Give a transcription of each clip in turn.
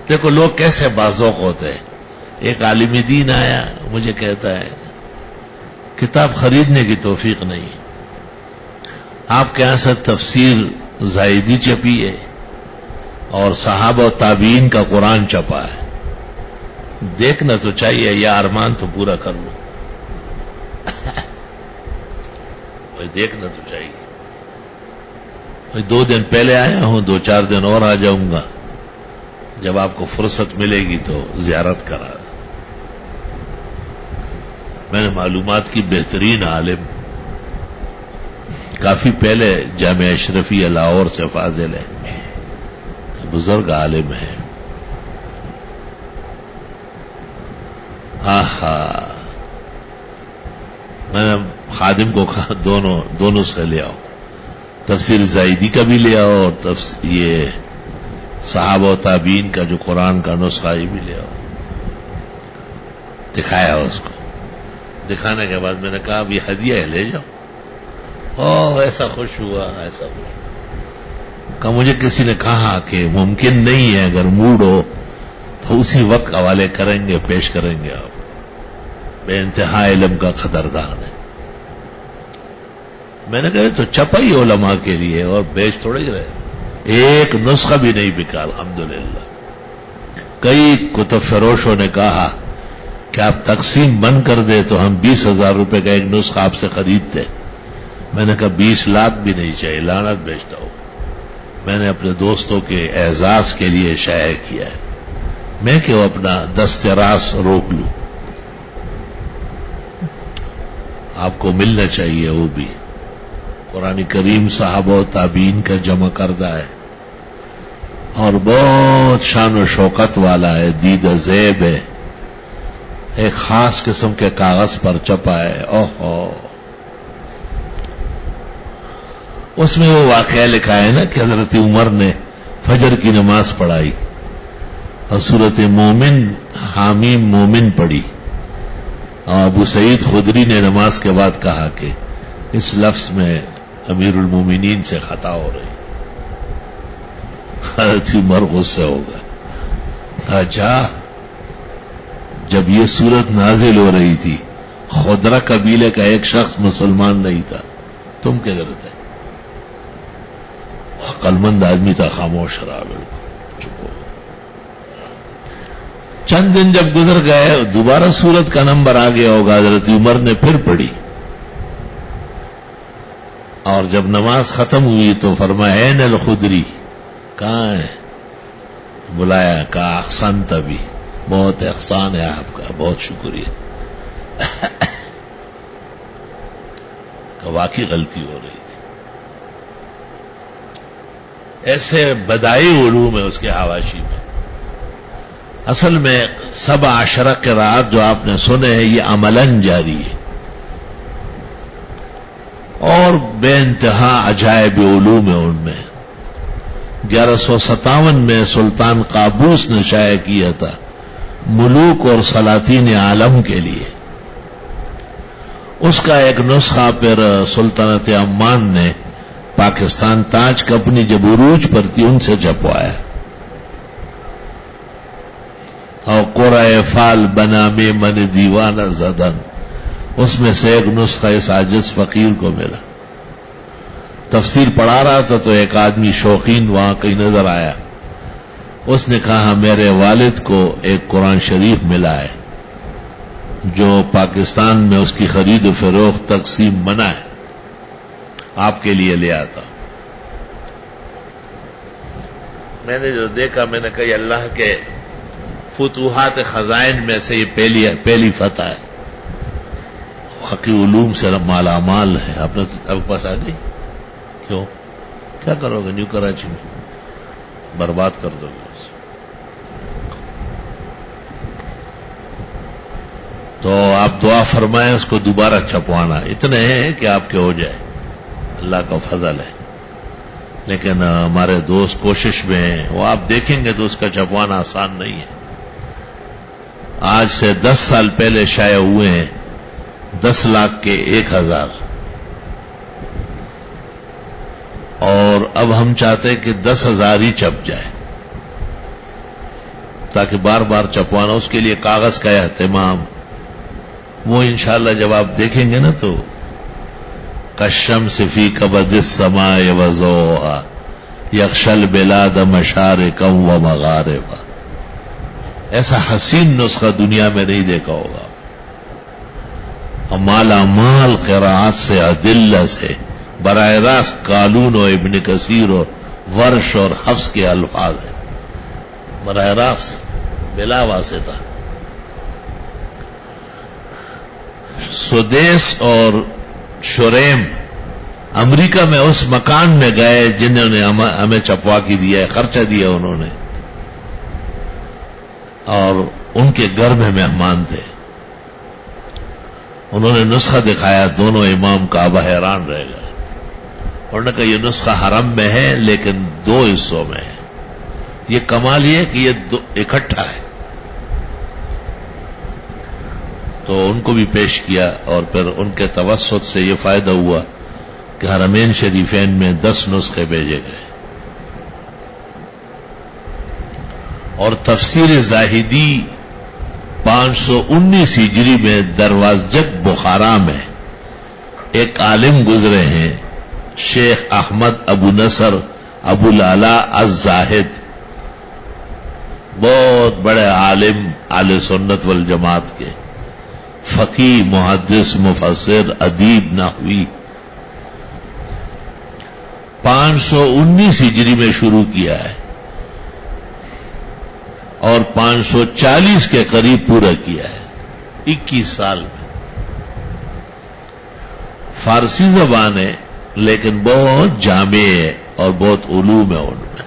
دیکھو لوگ کیسے بازوق ہوتے ہیں. ایک عالم دین آیا مجھے کہتا ہے کتاب خریدنے کی توفیق نہیں، آپ کے یہاں سے تفسیر زائدی چھپی ہے اور صحابہ و تابعین کا قرآن چھپا ہے، دیکھنا تو چاہیے، یا ارمان تو پورا کر لو. دیکھنا تو چاہیے. 2 دن پہلے آیا ہوں، 2-4 دن اور آ جاؤں گا، جب آپ کو فرصت ملے گی تو زیارت کرا. میں نے معلومات کی بہترین عالم، کافی پہلے جامعہ اشرفیہ لاہور سے فاضل ہے، بزرگ عالم ہے. میں نے خادم کو کہا دونوں سے لے آؤ، تفسیر زائدی کا بھی لے آؤ اور یہ صحابہ و تابعین کا جو قرآن کا نسخہ یہ بھی لے آؤ. دکھایا اس کو، دکھانے کے بعد میں نے کہا اب یہ ہدیہ ہے لے جاؤ. ایسا خوش ہوا، ایسا خوش ہوا. کہ مجھے کسی نے کہا کہ ممکن نہیں ہے، اگر موڈ ہو تو اسی وقت حوالے کریں گے، پیش کریں گے. آپ بے انتہا علم کا قدردان ہے. میں نے کہا تو چھپا ہی علماء کے لیے اور بیچ تھوڑے ہی رہے. ایک نسخہ بھی نہیں بکا الحمدللہ. کئی کتب فروشوں نے کہا کہ آپ تقسیم بند کر دے تو ہم 20,000 روپے کا ایک نسخہ آپ سے خریدتے. میں نے کہا 20 لاکھ بھی نہیں چاہیے، لعنت بیچتا ہوں. میں نے اپنے دوستوں کے اعزاز کے لیے شائع کیا ہے، میں کہ وہ اپنا دست راست روک لوں. آپ کو ملنا چاہیے. وہ بھی قرآن کریم صحابہ و تابعین کا جمع کردہ ہے اور بہت شان و شوکت والا ہے، دید زیب ہے، ایک خاص قسم کے کاغذ پر چھپا ہے. اس میں وہ واقعہ لکھا ہے نا کہ حضرت عمر نے فجر کی نماز پڑھائی اور سورۃ مومن حامیم مومن پڑھی، اور ابو سعید خدری نے نماز کے بعد کہا کہ اس لفظ میں امیر المومنین سے خطا ہو رہی. حضرت عمر غصے ہو گئے. اچھا، جب یہ صورت نازل ہو رہی تھی خدرہ قبیلے کا ایک شخص مسلمان نہیں تھا، تم کدھر تھے؟ عقلمند آدمی تھا، خاموش رہا، بالکل چپ ہو. چند دن جب گزر گئے دوبارہ سورت کا نمبر آ گیا ہوگا، حضرت عمر نے پھر پڑھی اور جب نماز ختم ہوئی تو فرمایا این الخدری، کہاں ہے؟ بلایا، کہا احسنت بھی، بہت احسان ہے آپ کا، بہت شکریہ. کہ واقعی غلطی ہو رہی تھی. ایسے بدائی علوم ہے اس کے حواشی میں. اصل میں 17 قرات جو آپ نے سنے ہیں یہ عملاً جاری ہے اور بے انتہا عجائب علوم ہے. ان میں 1157 میں سلطان قابوس نے شائع کیا تھا ملوک اور سلاطین عالم کے لیے. اس کا ایک نسخہ پھر سلطنت عمان نے پاکستان تاج کمپنی جب عروج پر تھی ان سے چھپوایا. اور قرآن فال بنا میں من دیوانہ زدن، اس میں سے ایک نسخہ اس عاجز فقیر کو ملا. تفسیر پڑھا رہا تھا تو ایک آدمی شوقین وہاں کہیں نظر آیا. اس نے کہا میرے والد کو ایک قرآن شریف ملا ہے جو پاکستان میں اس کی خرید و فروخت تقسیم بنا ہے، آپ کے لیے لے آتا. میں نے جو دیکھا میں نے کہا یہ اللہ کے فتوحات خزائن میں سے یہ پہلی فتح ہے، واقعی علوم سے مالا مال ہے. آپ نے اب پاس آ گئی، کیوں کیا کرو گے؟ نیو کراچی میں برباد کر دو گے. تو آپ دعا فرمائیں اس کو دوبارہ چھپوانا. اتنے ہیں کہ آپ کے ہو جائے، اللہ کا فضل ہے. لیکن ہمارے دوست کوشش میں ہیں، وہ آپ دیکھیں گے تو اس کا چھپوانا آسان نہیں ہے. آج سے 10 سال پہلے شائع ہوئے ہیں 10 لاکھ کے 1,000، اور اب ہم چاہتے ہیں کہ 10,000 ہی چھپ جائے. تاکہ بار بار چھپوانا، اس کے لیے کاغذ کا اہتمام، وہ انشاءاللہ جب آپ دیکھیں گے نا تو کالشمس فی کبد السماء وضوءها یغشی البلاد مشارقا ومغاربا، ایسا حسین نسخہ دنیا میں نہیں دیکھا ہوگا، اور مالا مال قراءات سے، ادلہ سے، براہ راست قالون و ابن کثیر اور ورش اور حفظ کے الفاظ ہیں، براہ راست بلا واسطہ۔ سدیس اور شریم امریکہ میں اس مکان میں گئے جنہوں نے ہمیں چھپوا کے دیا ہے، خرچہ دیا انہوں نے، اور ان کے گھر میں مہمان تھے، انہوں نے نسخہ دکھایا، دونوں امام کعبہ حیران رہ گئے، انہوں نے کہا یہ نسخہ حرم میں ہے لیکن دو حصوں میں ہے، یہ کمال یہ ہے کہ یہ اکٹھا ہے، تو ان کو بھی پیش کیا، اور پھر ان کے توسط سے یہ فائدہ ہوا کہ حرمین شریفین میں 10 نسخے بھیجے گئے، اور تفسیر زاہدی 519 ہجری میں دروازجک بخارا میں ایک عالم گزرے ہیں، شیخ احمد ابو نصر ابو لالا الزاہد، بہت بڑے عالم اہل سنت والجماعت کے، فقیہ، محدث، مفسر، ادیب، نحوی، 519 ہجری میں شروع کیا ہے اور 540 کے قریب پورا کیا ہے، 21 سال میں۔ فارسی زبان ہے لیکن بہت جامع ہے اور بہت علوم ہے ان میں۔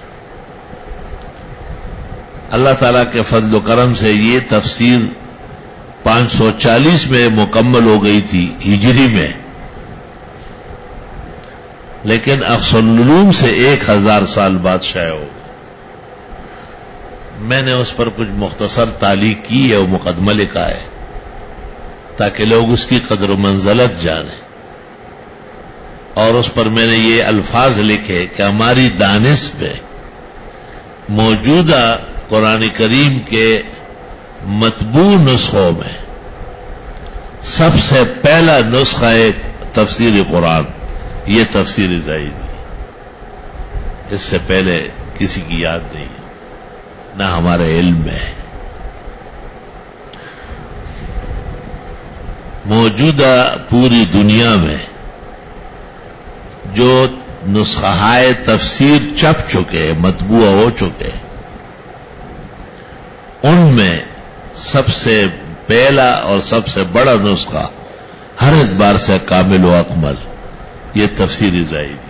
اللہ تعالیٰ کے فضل و کرم سے یہ تفسیر 540 میں مکمل ہو گئی تھی ہجری میں، لیکن احسن العلوم سے 1000 سال بعد شائع ہو گئی۔ میں نے اس پر کچھ مختصر تعلیق کی ہے، وہ مقدمہ لکھا ہے تاکہ لوگ اس کی قدر و منزلت جانیں، اور اس پر میں نے یہ الفاظ لکھے کہ ہماری دانش میں موجودہ قرآن کریم کے مطبوع نسخوں میں سب سے پہلا نسخہ ہے تفسیر قرآن، یہ تفسیر زاہدی، اس سے پہلے کسی کی یاد نہیں، نہ ہمارے علم میں۔ موجودہ پوری دنیا میں جو نسخہ تفسیر چھپ چکے، مطبوع ہو چکے، ان میں سب سے پہلا اور سب سے بڑا نسخہ ہر اعتبار سے کامل و اکمل یہ تفسیر زاہدی۔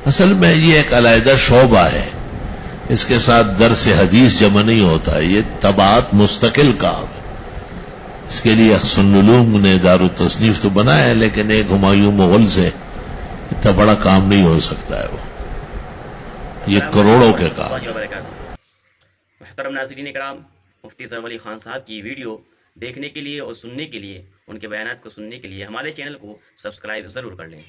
اصل میں یہ ایک علیحدہ شعبہ ہے، اس کے ساتھ درس حدیث جمع نہیں ہوتا، یہ طبعات مستقل کام ہے، اس کے لیے احسن العلوم نے دار التصنیف تو بنایا ہے، لیکن ایک ہمایوں مغل سے اتنا بڑا کام نہیں ہو سکتا ہے، وہ یہ کروڑوں کے کام ہے۔ محترم ناظرین کرام، مفتی اظہر علی خان صاحب کی ویڈیو دیکھنے کے لیے اور سننے کے لیے، ان کے بیانات کو سننے کے لیے ہمارے چینل کو سبسکرائب ضرور کر لیں۔